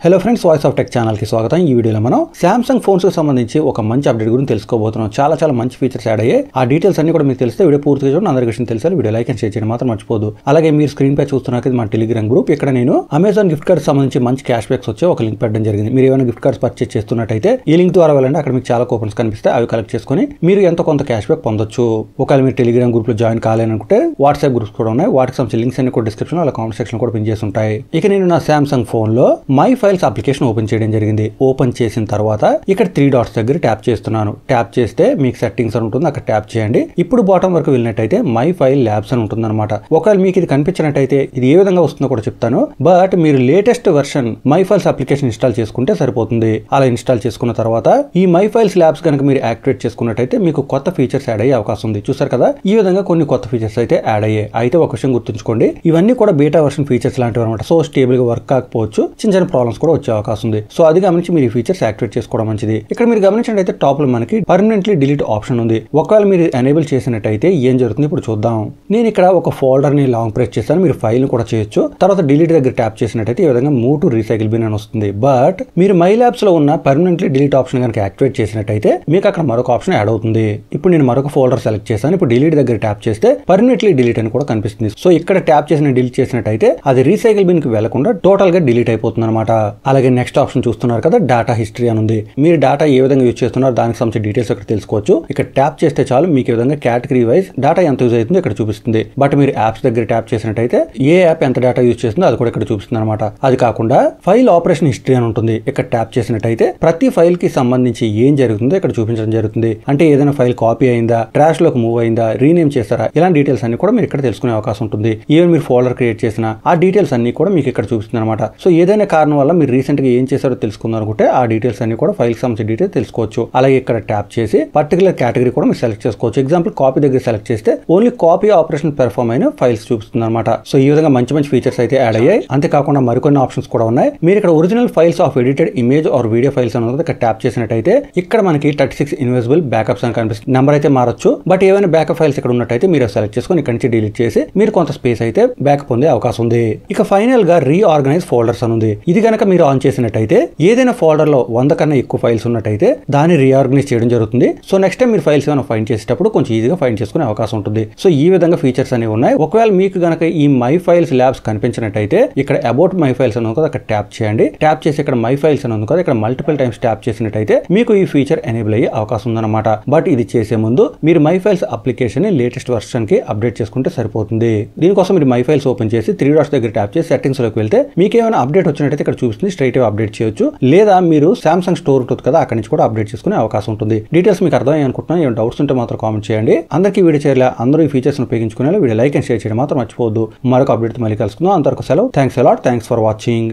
Hello friends, voice of tech ఛానల్కి స్వాగతం. ఈ వీడియోలో మనం సామ్సంగ్ ఫోన్స్ కి సంబంధించి ఒక మంచి అప్డేట్ గురించి తెలుసుకోబోతున్నాం. చాలా మంచి ఫీచర్స్ యాడ్ అయ్యాయి. ఆ డీటెయిల్స్ అన్ని కూడా మీకు తెలిస్తే వీడియో పూర్తిగా చూడండి. అందరికీ విషయం తెలిసాలి. వీడియో లైక్ అండ్ షేర్ చేయడం మాత్రం మర్చిపోదు. అలాగే మీరు స్క్రీన్ పై చూస్తున్నారు మా టెలిగ్రామ్ గ్రూప్. ఇక్కడ నేను అమెజాన్ గిఫ్ట్ కార్డ్స్ సంబంధించి మంచి క్యాష్ బ్యాక్స్ వచ్చే ఒక లింక్ పెట్టడం జరిగింది. మీరు ఏమైనా గిఫ్ట్ కార్డ్స్ పర్చేస్ చేస్తున్నట్టయితే ఈ లింక్ ద్వారా వెళ్ళండి. అక్కడ మీకు చాలా కూపన్స్ కనిపిస్తాయి. అవి కలెక్ట్ చేసుకుని మీరు ఎంతో కొంత క్యాష్ బ్యాక్ పొందొచ్చు. ఒకవేళ మీరు టెలిగ్రామ్ గ్రూప్ లో జాయిన్ కాలేనుకుంటే వాట్సాప్ గ్రూప్స్ కూడా ఉన్నాయి. వాటికి సంబంధించిన లింక్స్ అన్ని కూడా డిస్క్రిప్షన్ అలా కామెంట్ సెక్షన్ కూడా పిన్ చేసి ఉంటాయి. ఇక నేను నా సామ్సంగ్ ఫోన్ లో మై ఫైల్స్ అప్లికేషన్ ఓపెన్ చేయడం జరిగింది. ఓపెన్ చేసిన తర్వాత ఇక్కడ 3 డాట్స్ దగ్గర ట్యాప్ చేస్తున్నాను. ట్యాప్ చేస్తే మీకు సెట్టింగ్స్ అని ఉంటుంది, అక్కడ ట్యాప్ చేయండి. ఇప్పుడు బాటం వరకు వెళ్ళినట్టయితే మై ఫైల్ ల్యాబ్స్ అని ఉంటుంది అనమాట. ఒకవేళ మీకు ఇది కనిపించినట్టయితే ఇది ఏ విధంగా వస్తుందో కూడా చెప్తాను. బట్ మీరు latest version my files application install చేసుకుంటే సరిపోతుంది. అలా ఇన్స్టాల్ చేసుకున్న తర్వాత ఈ మై ఫైల్స్ ల్యాబ్స్ కనుక మీరు యాక్టివేట్ చేసుకున్నట్టయితే మీకు కొత్త ఫీచర్స్ యాడ్ అయ్యే అవకాశం ఉంది. చూసారు కదా, ఈ విధంగా కొన్ని కొత్త ఫీచర్స్ అయితే యాడ్ అయ్యాయి. అయితే ఒక విషయం గుర్తుంచుకోండి, ఇవన్నీ కూడా బీటా వర్షన్ ఫీచర్స్ లాంటివి అనమాట. సో స్టేబుల్ గా వర్క్ కాకపోవచ్చు, చిన్న ప్రాబ్లమ్స్ కూడా వచ్చే అవకాశం ఉంది. సో అది గమనించి మీరు ఈ ఫీచర్స్ యాక్టివేట్ చేసుకోవడం మంచిది. ఇక్కడ మీరు గమనించినట్టయితే టాప్ లో మనకి పర్మనెంట్లీ డిలీట్ ఆప్షన్ ఉంది. ఒకవేళ మీరు ఎనేబుల్ చేసినట్టయితే ఏం జరుగుతుంది ఇప్పుడు చూద్దాం. నేను ఇక్కడ ఒక ఫోల్డర్ ని లాంగ్ ప్రెస్ చేస్తాను. మీరు ఫైల్ ని కూడా చేయొచ్చు. తర్వాత డిలీట్ దగ్గర ట్యాప్ చేసినట్టయితే ఈ విధంగా మూవ్ టు రీసైకిల్ బిన్ అని వస్తుంది. బట్ మీరు మై ల్యాబ్స్ లో ఉన్న పర్మనెంట్లీ డిలీట్ ఆప్షన్ కనుక యాక్టివేట్ చేసినట్టయితే మీకు అక్కడ మరొక ఆప్షన్ యాడ్ అవుతుంది. ఇప్పుడు నేను మరొక ఫోల్డర్ సెలెక్ట్ చేస్తాను. ఇప్పుడు డిలీట్ దగ్గర ట్యాప్ చేస్తే పర్మనెంట్లీ డిలీట్ అని కూడా కనిపిస్తుంది. సో ఇక్కడ ట్యాప్ చేసిన డిలీట్ చేసినట్టయితే అది రీసైకిల్ బిన్ కి వెళ్లకుండా టోటల్ గా డిలీట్ అయిపోతుంది అనమాట. అలాగే నెక్స్ట్ ఆప్షన్ చూస్తున్నారు కదా, డాటా హిస్టరీ అని ఉంది. మీరు డేటా ఏ విధంగా యూజ్ చేస్తున్నారు దానికి సంబంధించిన డీటెయిల్స్ ఇక్కడ తెలుసుకోవచ్చు. ఇక్కడ ట్యాప్ చేస్తే చాలు మీకు ఈ విధంగా కేటగిరీ వైజ్ డేటా ఎంత యూజ్ అవుతుందో ఇక్కడ చూపిస్తుంది. బట్ మీరు యాప్స్ దగ్గర ట్యాప్ చేసినట్టయితే ఏ యాప్ ఎంత డేటా యూజ్ చేస్తుందో అది కూడా ఇక్కడ చూపిస్తుంది అనమాట. అది కాకుండా ఫైల్ ఆపరేషన్ హిస్టరీ అని ఉంటుంది. ఇక్కడ ట్యాప్ చేసినట్టయితే ప్రతి ఫైల్ కి సంబంధించి ఏం జరుగుతుందో ఇక్కడ చూపించడం జరుగుతుంది. అంటే ఏదైనా ఫైల్ కాపీ అయిందా, ట్రాష్ లోకి మూవ్ అయిందా, రీనేమ్ చేస్తారా, ఇలాంటి డీటెయిల్స్ అన్ని కూడా మీరు ఇక్కడ తెలుసుకునే అవకాశం ఉంటుంది. ఈవెన్ మీరు ఫోల్డర్ క్రియేట్ చేసిన ఆ డీటెయిల్స్ అన్ని కూడా మీకు ఇక్కడ చూపిస్తుంది అనమాట. సో ఏదైనా కారణం వల్ల మీరు రీసెంట్ గా ఏం చేశారో తెలుసుకుందాం అనుకుంటే ఆ డీటెయిల్స్ అన్ని కూడా ఫైల్ సంబంధించిన డీటెయిల్స్ తెలుసుకోవచ్చు. అలాగే ఇక్కడ ట్యాప్ చేసి పర్టికులర్ కేటగిరీ కూడా మీరు సెలెక్ట్ చేసుకోవచ్చు. ఎగ్జాంపుల్ కాపీ దగ్గర సెలెక్ట్ చేస్తే ఓన్లీ కాపీ ఆపరేషన్ పెర్ఫార్మ్ అయిన ఫైల్స్ చూపిస్తుంది అనమాట. సో ఈ విధంగా మంచి ఫీచర్స్ అయితే యాడ్ అయ్యాయి. అంతేకాకుండా మరికొన్ని ఆప్షన్స్ కూడా ఉన్నాయి. మీరు ఇక్కడ original files of edited image or video files అని ఇక్కడ ట్యాప్ చేసినట్టయితే ఇక్కడ మనకి 36 ఇన్విజిబుల్ బ్యాకప్స్ అని కనిపిస్తుంది. నెంబర్ అయితే మారొచ్చు. బట్ ఏమైనా బ్యాకప్ ఫైల్స్ ఇక్కడ ఉన్నట్టయితే మీరు సెలెక్ట్ చేసుకొని ఇక్కడ నుంచి డిలీట్ చేసి మీరు కొంత స్పేస్ అయితే బ్యాకప్ పొందే అవకాశం ఉంది. ఇక ఫైనల్ గా రీఆర్గనైజ్ ఫోల్డర్స్ అని ఉంది. ఇది కనుక మీరు ఆన్ చేసినట్టయితే ఏదైనా ఫోల్డర్ లో 100 కన్నా ఎక్కువ ఫైల్స్ ఉన్నట్టయితే దాన్ని రీఆర్గనైజ్ చేయడం జరుగుతుంది. సో నెక్స్ట్ టైం మీరు ఫైల్స్ ఏమైనా ఫైండ్ చేసేటప్పుడు కొంచెం ఈజీగా ఫైండ్ చేసుకునే అవకాశం ఉంటుంది. సో ఈ విధంగా ఫీచర్స్ అనేవి ఉన్నాయి. ఒకవేళ మీకు గనక ఈ మై ఫైల్స్ ల్యాబ్స్ కనిపించినట్టయితే ఇక్కడ అబౌట్ మై ఫైల్స్ అని ఉంది కదా, అక్కడ ట్యాప్ చేయండి. ట్యాప్ చేసి ఇక్కడ మై ఫైల్స్ అని ఉంది కదా, ఇక్కడ మల్టిపుల్ టైమ్స్ ట్యాప్ చేసినట్టయితే మీకు ఈ ఫీచర్ ఎనేబుల్ అయ్యే అవకాశం ఉందన్నమాట. బట్ ఇది చేసే ముందు మీరు మై ఫైల్స్ అప్లికేషన్ ని లేటెస్ట్ వర్షన్ కి అప్డేట్ చేసుకుంటే సరిపోతుంది. దీనికోసం మీరు మై ఫైల్స్ ఓపెన్ చేసి 3 డాట్స్ దగ్గర ట్యాప్ చేసి సెట్టింగ్స్ లోకి వెళ్తే మీకు ఏమైనా అప్డేట్ వచ్చినట్టయితే ఇక్కడ చూపిస్తుంది. స్ట్రైట్ అప్డేట్ చేయొచ్చు. లేదా మీరు సామ్సంగ్ స్టోర్ ఉంటుంది కదా, అక్కడి నుంచి కూడా అప్డేట్ చేసుకునే అవకాశం ఉంటుంది. డీటెయిల్స్ మీకు అర్థమయ్యాయి అనుకుంటున్నాను. ఏమైనా డౌట్స్ ఉంటే మాత్రం కామెంట్ చేయండి. అందరికీ వీడియో చేయాలి, అందరూ ఈ ఫీచర్స్ ఉపయోగించుకునే వీడియో లైక్ అండ్ షేర్ చేయడం మాత్రం మర్చిపోవద్దు. మరొక అప్డేట్ మళ్ళీ కలుసుకుందాం. అంతవరకు సెలవు. Thanks a lot. Thanks for watching.